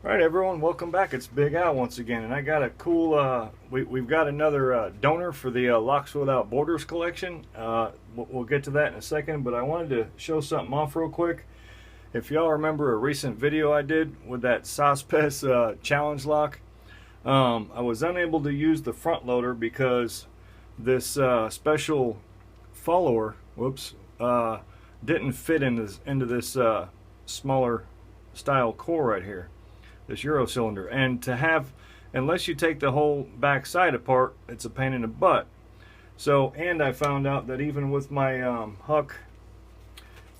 All right, everyone, welcome back. It's Big Al once again, and I got a cool. We've got another donor for the Locks Without Borders collection. We'll get to that in a second, but I wanted to show something off real quick. If y'all remember a recent video I did with that Sospes challenge lock, I was unable to use the front loader because this special follower, didn't fit into this smaller style core right here. This Euro cylinder, and to have, unless you take the whole back side apart, it's a pain in the butt. So, and I found out that even with my Huck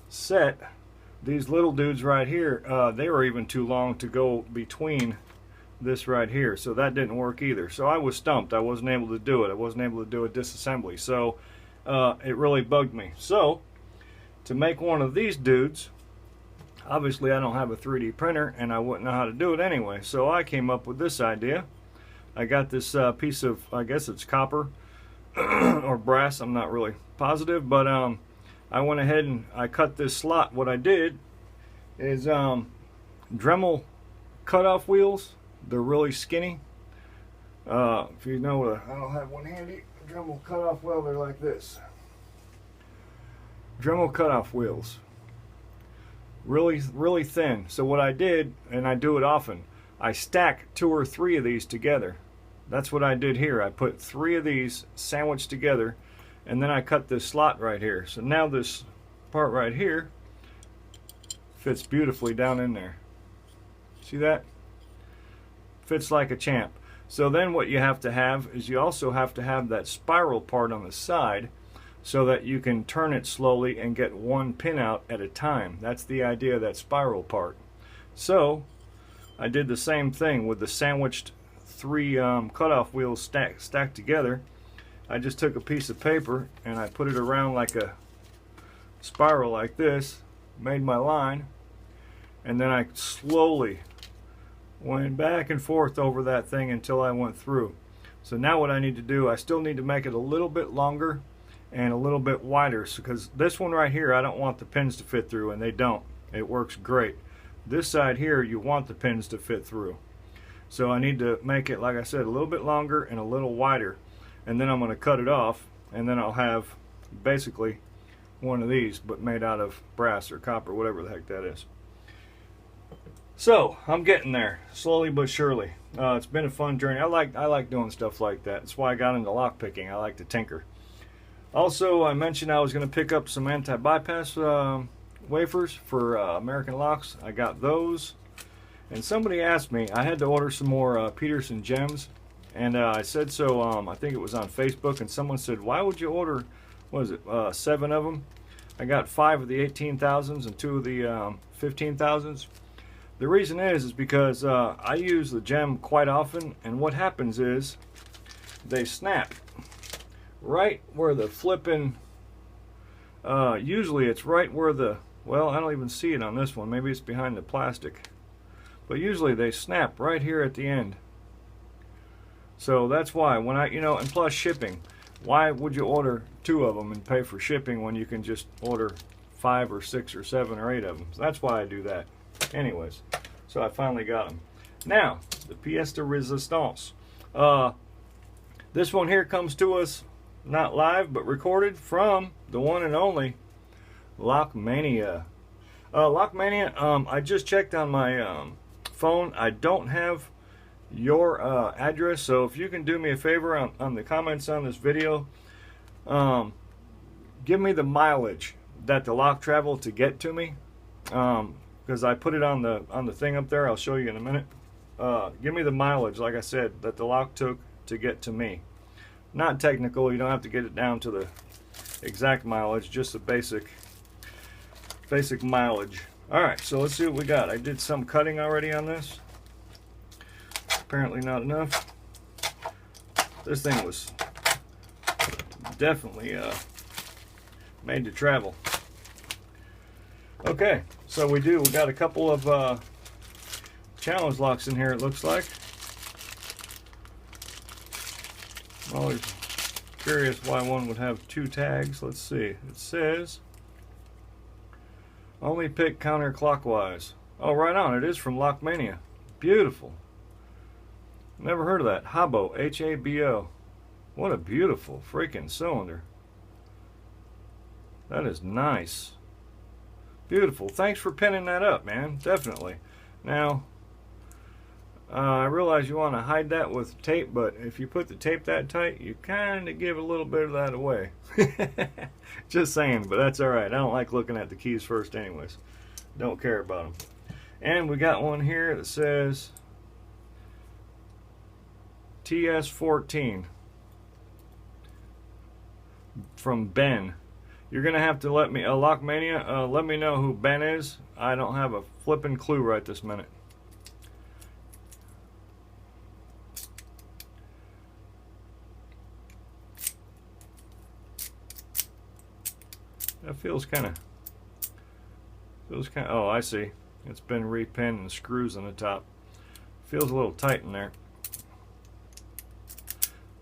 set, these little dudes right here, they were even too long to go between this right here, so that didn't work either. So I was stumped. I wasn't able to do it. I wasn't able to do a disassembly, so it really bugged me. So to make one of these dudes, obviously I don't have a 3D printer and I wouldn't know how to do it anyway, so I came up with this idea. I got this piece of, I guess it's copper or brass, I'm not really positive, but I went ahead and I cut this slot. What I did is Dremel cutoff wheels. They're really skinny. If you know what I don't have one handy. Dremel cutoff wheel, they're like this. Dremel cutoff wheels. Really thin. So what I did, and I do it often, I stack 2 or 3 of these together. That's what I did here. I put 3 of these sandwiched together, and then I cut this slot right here. So now this part right here fits beautifully down in there. See that? Fits like a champ. So then what you have to have is you also have to have that spiral part on the side, so that you can turn it slowly and get one pin out at a time. That's the idea of that spiral part. So I did the same thing with the sandwiched 3 cutoff wheels stacked together. I just took a piece of paper and I put it around like a spiral like this, made my line, and then I slowly went back and forth over that thing until I went through. So now what I need to do, I still need to make it a little bit longer and a little bit wider, because this one right here I don't want the pins to fit through, and they don't. It works great. This side here you want the pins to fit through. So I need to make it, like I said, a little bit longer and a little wider, and then I'm going to cut it off, and then I'll have basically one of these, but made out of brass or copper, whatever the heck that is. So I'm getting there, slowly but surely. It's been a fun journey. I like doing stuff like that. That's why I got into lock picking. I like to tinker. Also, I mentioned I was going to pick up some anti-bypass wafers for American locks. I got those. And somebody asked me, I had to order some more Peterson gems. And I said so, I think it was on Facebook, and someone said, why would you order, what is it, 7 of them? I got 5 of the 18,000s and 2 of the 15,000s. The reason is because I use the gem quite often, and what happens is they snap right where the flipping, usually it's right where the, well, I don't even see it on this one, maybe it's behind the plastic, but usually they snap right here at the end. So that's why when I, and plus shipping, why would you order 2 of them and pay for shipping when you can just order 5 or 6 or 7 or 8 of them? So that's why I do that. Anyways, so I finally got them. Now, the pièce de résistance. This one here comes to us not live, but recorded from the one and only Lockmania. Lockmania, I just checked on my phone. I don't have your address, so if you can do me a favor on the comments on this video, give me the mileage that the lock traveled to get to me, because I put it on the thing up there. I'll show you in a minute. Give me the mileage, like I said, that the lock took to get to me. Not technical, you don't have to get it down to the exact mileage, just the basic mileage. Alright, so let's see what we got. I did some cutting already on this. Apparently not enough. This thing was definitely made to travel. Okay, so we got a couple of challenge locks in here, it looks like. I'm always curious why one would have 2 tags. Let's see. It says only pick counterclockwise. Oh, right on. It is from Lockmania. Beautiful. Never heard of that. Habo, H-A-B-O. What a beautiful freaking cylinder. That is nice. Beautiful. Thanks for pinning that up, man. Definitely. Now, I realize you want to hide that with tape, but if you put the tape that tight, you kind of give a little bit of that away. Just saying, but that's alright. I don't like looking at the keys first anyways. Don't care about them. And we got one here that says TS14 from Ben. You're gonna have to let me, Lockmania, let me know who Ben is. I don't have a flippin' clue right this minute. That feels kind of, oh, I see. It's been repinned and screws on the top. Feels a little tight in there,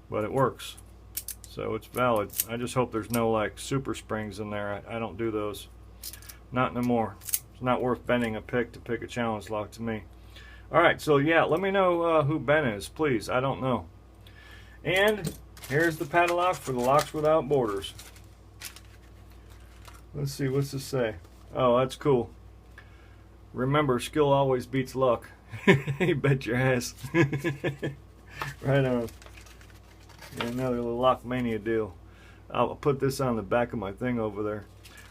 but it works. So it's valid. I just hope there's no like super springs in there. I don't do those. Not no more. It's not worth bending a pick to pick a challenge lock to me. Alright, so yeah, let me know who Ben is, please. I don't know. And here's the padlock for the Locks Without Borders. Let's see, what's this say? Oh, that's cool. Remember, skill always beats luck. You bet your ass. Right on. Yeah, another little Lockmania deal. I'll put this on the back of my thing over there.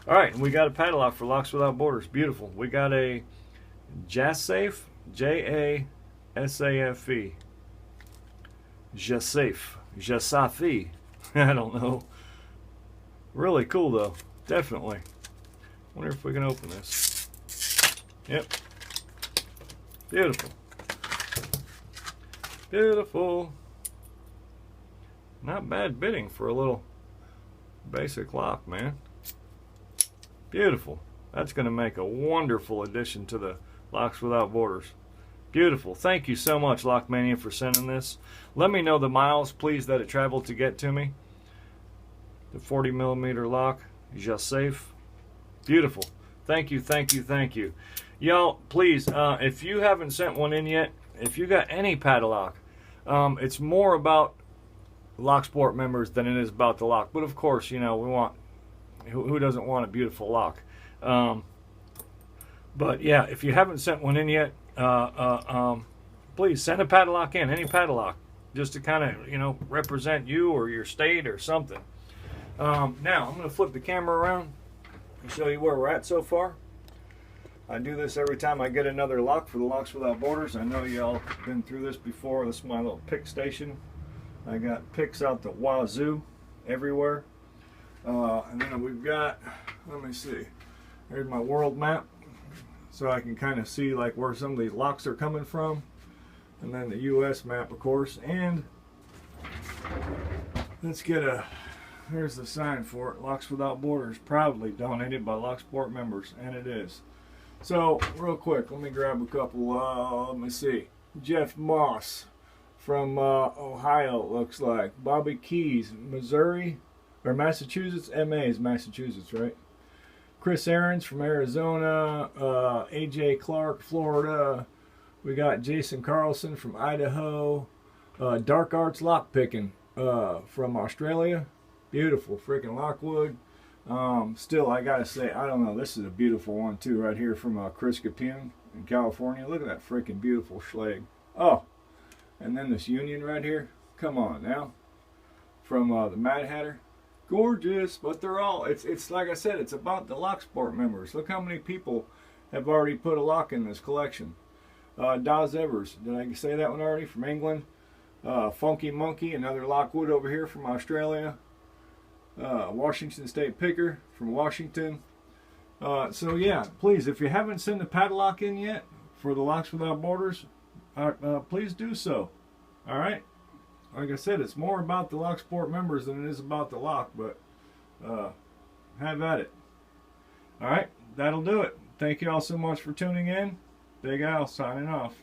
Alright, and we got a padlock for Locks Without Borders. Beautiful. We got a Jasafe, J-A-S-A-F-E. Jasafe. I don't know. Really cool though. Definitely. Wonder if we can open this. Yep. Beautiful. Beautiful. Not bad bidding for a little basic lock, man. Beautiful. That's going to make a wonderful addition to the Locks Without Borders. Beautiful. Thank you so much, Lockmania, for sending this. Let me know the miles, please, that it traveled to get to me. The 40mm lock. Just safe. Beautiful. Thank you, thank you, thank you. Y'all, please, if you haven't sent one in yet, if you got any padlock, it's more about Locksport members than it is about the lock. But of course, you know, we want, who doesn't want a beautiful lock? But yeah, if you haven't sent one in yet, please send a padlock in, any padlock, just to kind of, you know, represent you or your state or something. Now, I'm going to flip the camera around and show you where we're at so far. I do this every time I get another lock for the Locks Without Borders. I know y'all have been through this before. This is my little pick station. I got picks out the wazoo everywhere. And then we've got, let me see, here's my world map. So I can kind of see like where some of these locks are coming from. And then the US map, of course. And let's get a, there's the sign for it. Locks Without Borders, proudly donated by Locksport members. And it is. So, real quick, let me grab a couple, let me see. Jeff Moss from Ohio, it looks like. Bobby Keys, Missouri, or Massachusetts. MA is Massachusetts, right? Chris Aarons from Arizona. AJ Clark, Florida. We got Jason Carlson from Idaho. Dark Arts Lockpicking from Australia. Beautiful freaking Lockwood. Still, I gotta say, I don't know, this is a beautiful one too, right here from Chris Capune in California. Look at that freaking beautiful schlag. Oh, and then this Union right here. Come on now. From the Mad Hatter. Gorgeous, but they're all, it's like I said, it's about the Locksport members. Look how many people have already put a lock in this collection. Daz Evers, did I say that one already? From England. Funky Monkey, another Lockwood over here from Australia. Washington State Picker from Washington. So yeah, please, if you haven't sent a padlock in yet for the Locks Without Borders, please do so. Alright? Like I said, it's more about the Locksport members than it is about the lock, but have at it. Alright, that'll do it. Thank you all so much for tuning in. Big Al signing off.